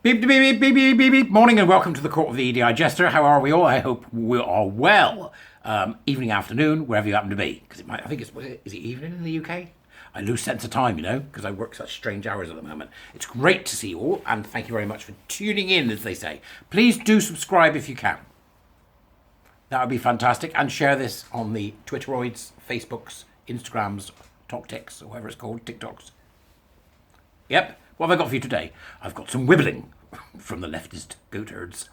Beep, beep, beep, beep, beep, beep, beep. Morning and welcome to the Court of the EDI Jester. How are we all? I hope we are well. Evening, afternoon, wherever you happen to be. Because I think is it evening in the UK? I lose sense of time, because I work such strange hours at the moment. It's great to see you all, and thank you very much for tuning in, as they say. Please do subscribe if you can. That would be fantastic. And share this on the Twitteroids, Facebooks, Instagrams, TokTiks, or whatever it's called, TikToks. Yep. What have I got for you today? I've got some wibbling from the leftist goat herds.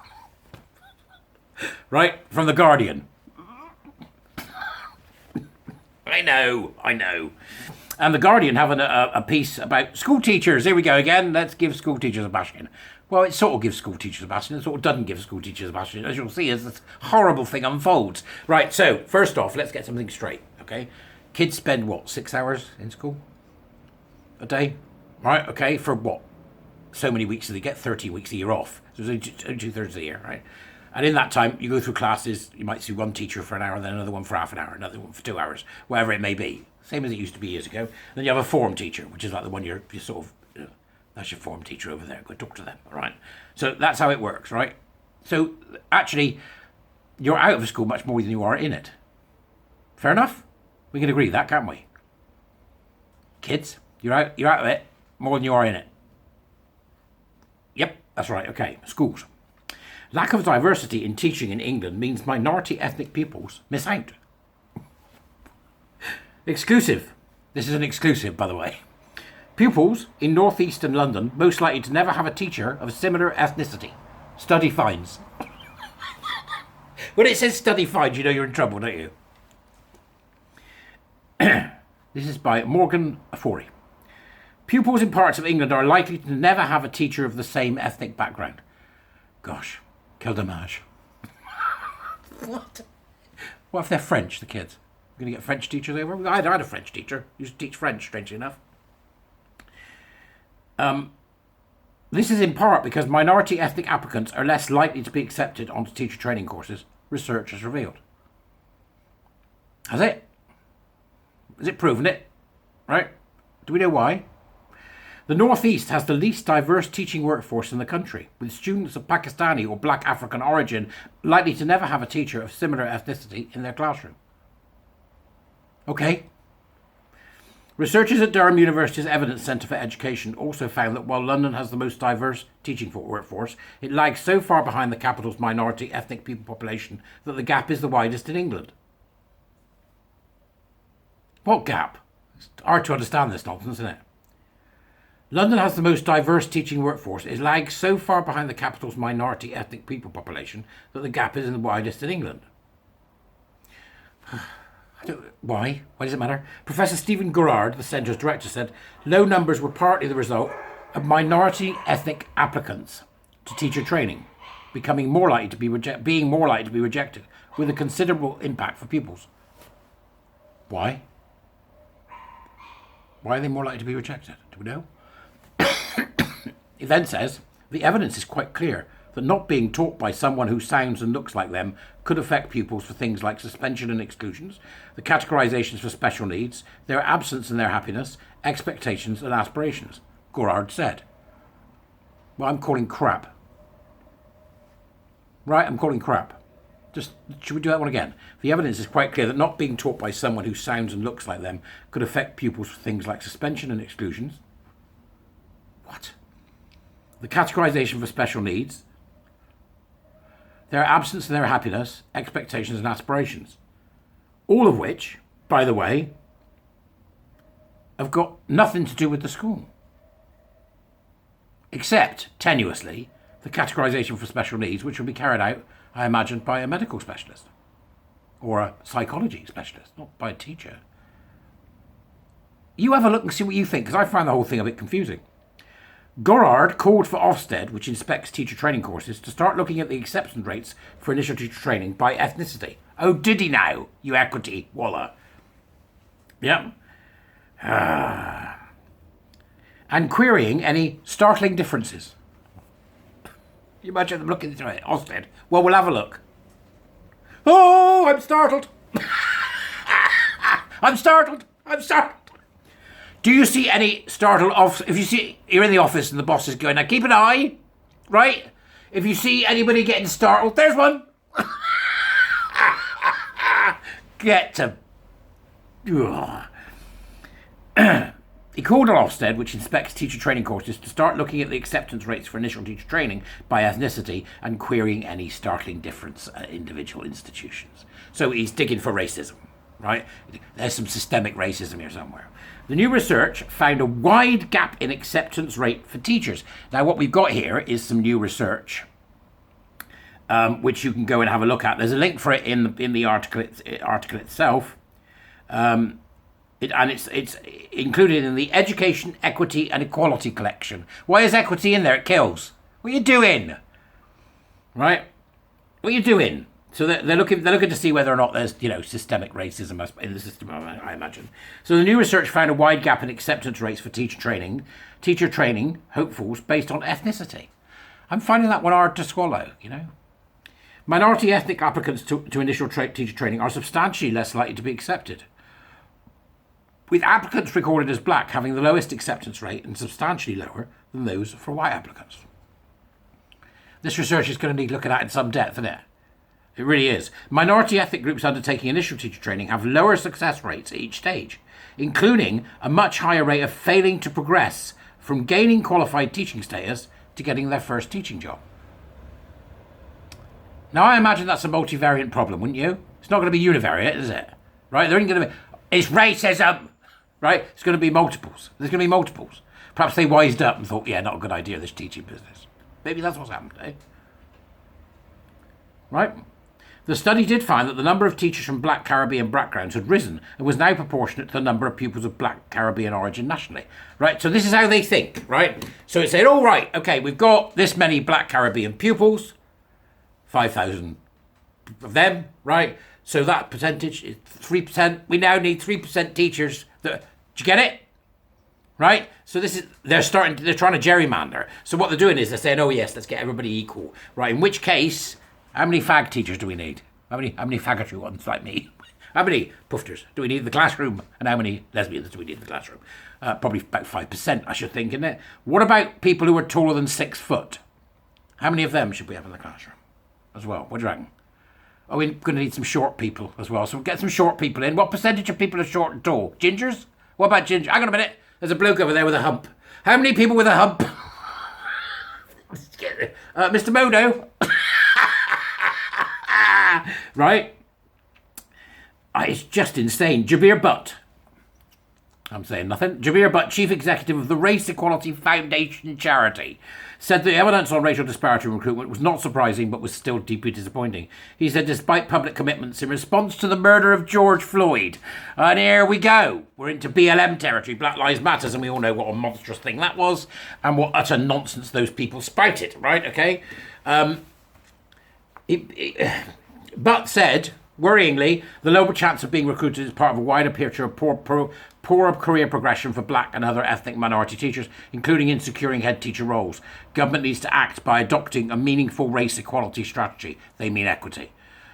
Right, from The Guardian. I know. And The Guardian have a piece about school teachers. Here we go again. Let's give school teachers a bashing. Well, it sort of gives school teachers a bashing. It sort of doesn't give school teachers a bashing, as you'll see as this horrible thing unfolds. Right, so first off, let's get something straight, okay? Kids spend, 6 hours in school a day? Right, okay, for what? So many weeks, so they get 30 weeks a year off. So it's only 2/3 of the year, right? And in that time, you go through classes, you might see one teacher for an hour, then another one for half an hour, another one for 2 hours, whatever it may be. Same as it used to be years ago. Then you have a form teacher, which is like the one you're sort of, that's your form teacher over there, go talk to them, all right? So that's how it works, right? So actually, you're out of school much more than you are in it. Fair enough? We can agree that, can't we? Kids, you're out of it more than you are in it. Yep, that's right. Okay, schools. Lack of diversity in teaching in England means minority ethnic pupils miss out. Exclusive. This is an exclusive, by the way. Pupils in northeastern London most likely to never have a teacher of a similar ethnicity. Study finds. When it says study finds, you know you're in trouble, don't you? This is by Morgan Afory. Pupils in parts of England are likely to never have a teacher of the same ethnic background. Gosh, quel dommage. What? What if they're French, the kids? We're going to get French teachers over? I had a French teacher. Used to teach French, strangely enough. This is in part because minority ethnic applicants are less likely to be accepted onto teacher training courses, research has revealed. Has it? Has it proven it? Right? Do we know why? The North East has the least diverse teaching workforce in the country, with students of Pakistani or black African origin likely to never have a teacher of similar ethnicity in their classroom. Okay. Researchers at Durham University's Evidence Centre for Education also found that while London has the most diverse teaching workforce, it lags so far behind the capital's minority ethnic people population that the gap is the widest in England. What gap? It's hard to understand this nonsense, isn't it? London has the most diverse teaching workforce. It lags so far behind the capital's minority ethnic people population that the gap is the widest in England. Why? Why does it matter? Professor Stephen Gerrard, the centre's director, said low numbers were partly the result of minority ethnic applicants to teacher training being more likely to be rejected, with a considerable impact for pupils. Why? Why are they more likely to be rejected? Do we know? It then says, the evidence is quite clear that not being taught by someone who sounds and looks like them could affect pupils for things like suspension and exclusions, the categorizations for special needs, their absence and their happiness, expectations and aspirations, Gerrard said. Well, I'm calling crap. Right, I'm calling crap. Should we do that one again? The evidence is quite clear that not being taught by someone who sounds and looks like them could affect pupils for things like suspension and exclusions. What? The categorization for special needs, their absence and their happiness, expectations and aspirations. All of which, by the way, have got nothing to do with the school. Except, tenuously, the categorization for special needs, which will be carried out, I imagine, by a medical specialist or a psychology specialist, not by a teacher. You have a look and see what you think, because I find the whole thing a bit confusing. Gerrard called for Ofsted, which inspects teacher training courses, to start looking at the acceptance rates for initial teacher training by ethnicity. Oh, did he now, you equity walla? Yep. And querying any startling differences. You imagine them looking through it, Ofsted. Well, we'll have a look. Oh, I'm startled. I'm startled. Do you see any startled if you see you're in the office and the boss is going, now keep an eye right? If you see anybody getting startled, there's one. Get to... He called on Ofsted, which inspects teacher training courses, to start looking at the acceptance rates for initial teacher training by ethnicity and querying any startling difference at individual institutions. So he's digging for racism, right? There's some systemic racism here somewhere. The new research found a wide gap in acceptance rate for teachers. Now, what we've got here is some new research, which you can go and have a look at. There's a link for it in the article itself. It's included in the Education, Equity and Equality collection. Why is equity in there? It kills. What are you doing? Right? What are you doing? So they're looking to see whether or not there's, systemic racism in the system, I imagine. So the new research found a wide gap in acceptance rates for teacher training hopefuls based on ethnicity. I'm finding that one hard to swallow, Minority ethnic applicants to initial teacher training are substantially less likely to be accepted, with applicants recorded as black having the lowest acceptance rate and substantially lower than those for white applicants. This research is going to need looking at in some depth, isn't it? It really is. Minority ethnic groups undertaking initial teacher training have lower success rates at each stage, including a much higher rate of failing to progress from gaining qualified teaching status to getting their first teaching job. Now, I imagine that's a multivariate problem, wouldn't you? It's not going to be univariate, is it? Right? There ain't going to be... It's racism! Right? It's going to be multiples. There's going to be multiples. Perhaps they wised up and thought, yeah, not a good idea, this teaching business. Maybe that's what's happened, eh? Right? The study did find that the number of teachers from black Caribbean backgrounds had risen and was now proportionate to the number of pupils of black Caribbean origin nationally. Right? So this is how they think, right? So it said, all right, okay, we've got this many black Caribbean pupils, 5,000 of them, right? So that percentage is 3%. We now need 3% teachers. Did you get it? Right? So they're trying to gerrymander. So what they're doing is they're saying, oh yes, let's get everybody equal. Right? In which case, how many fag teachers do we need? How many faggotry ones like me? How many pufters do we need in the classroom? And how many lesbians do we need in the classroom? Probably about 5%, I should think, isn't it? What about people who are taller than 6 foot? How many of them should we have in the classroom as well? What do you reckon? Oh, we're going to need some short people as well. So we'll get some short people in. What percentage of people are short and tall? Gingers? What about ginger? Hang on a minute. There's a bloke over there with a hump. How many people with a hump? Mr. Modo. Right? It's just insane. Jabir Butt. I'm saying nothing. Jabir Butt, chief executive of the Race Equality Foundation charity, said the evidence on racial disparity in recruitment was not surprising but was still deeply disappointing. He said despite public commitments in response to the murder of George Floyd, and here we go, we're into BLM territory, Black Lives Matter, and we all know what a monstrous thing that was and what utter nonsense those people spouted, right? Okay. Butt said, worryingly, the lower chance of being recruited is part of a wider picture of poor career progression for black and other ethnic minority teachers, including in securing head teacher roles. Government needs to act by adopting a meaningful race equality strategy. They mean equity.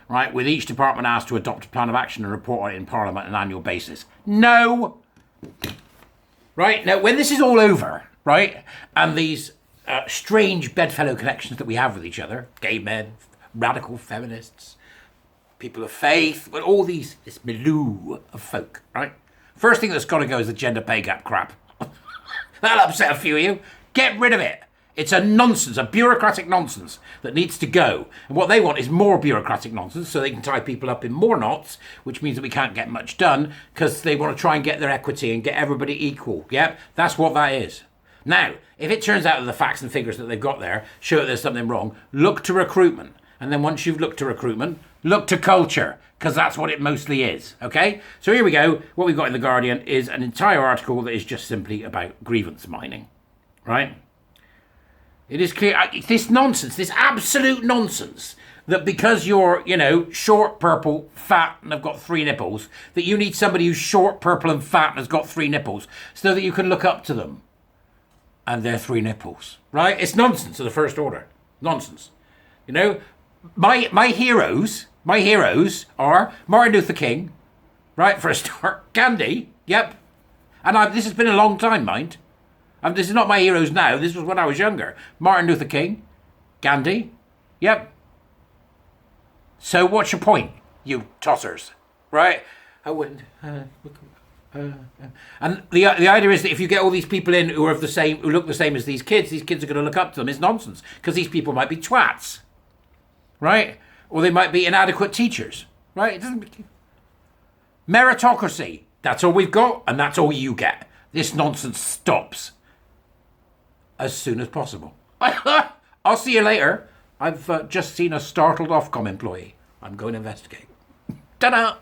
Right? With each department asked to adopt a plan of action and report on it in Parliament on an annual basis. No! Right? Now, when this is all over, right, and these strange bedfellow connections that we have with each other, gay men, radical feminists, people of faith, well, all this milieu of folk, right? First thing that's got to go is the gender pay gap crap. That'll upset a few of you. Get rid of it. It's a nonsense, a bureaucratic nonsense that needs to go. And what they want is more bureaucratic nonsense so they can tie people up in more knots, which means that we can't get much done because they want to try and get their equity and get everybody equal. Yep, that's what that is. Now, if it turns out that the facts and figures that they've got there show that there's something wrong, look to recruitment. And then once you've looked to recruitment, look to culture, because that's what it mostly is, okay? So here we go. What we've got in The Guardian is an entire article that is just simply about grievance mining, right? It is clear, this nonsense, this absolute nonsense, that because you're, short, purple, fat, and have got 3 nipples, that you need somebody who's short, purple, and fat and has got 3 nipples, so that you can look up to them and their 3 nipples, right? It's nonsense of the first order. Nonsense. My heroes are Martin Luther King, right, for a start. Gandhi, yep. And this has been a long time, mind. This is not my heroes now. This was when I was younger. Martin Luther King, Gandhi? Yep. So what's your point, you tossers? Right? I wouldn't. And the idea is that if you get all these people in who are who look the same as these kids are going to look up to them. It's nonsense, because these people might be twats, right? Or they might be inadequate teachers, right? It doesn't. Meritocracy. That's all we've got, and that's all you get. This nonsense stops as soon as possible. I'll see you later. I've just seen a startled Ofcom employee. I'm going to investigate. Ta-da!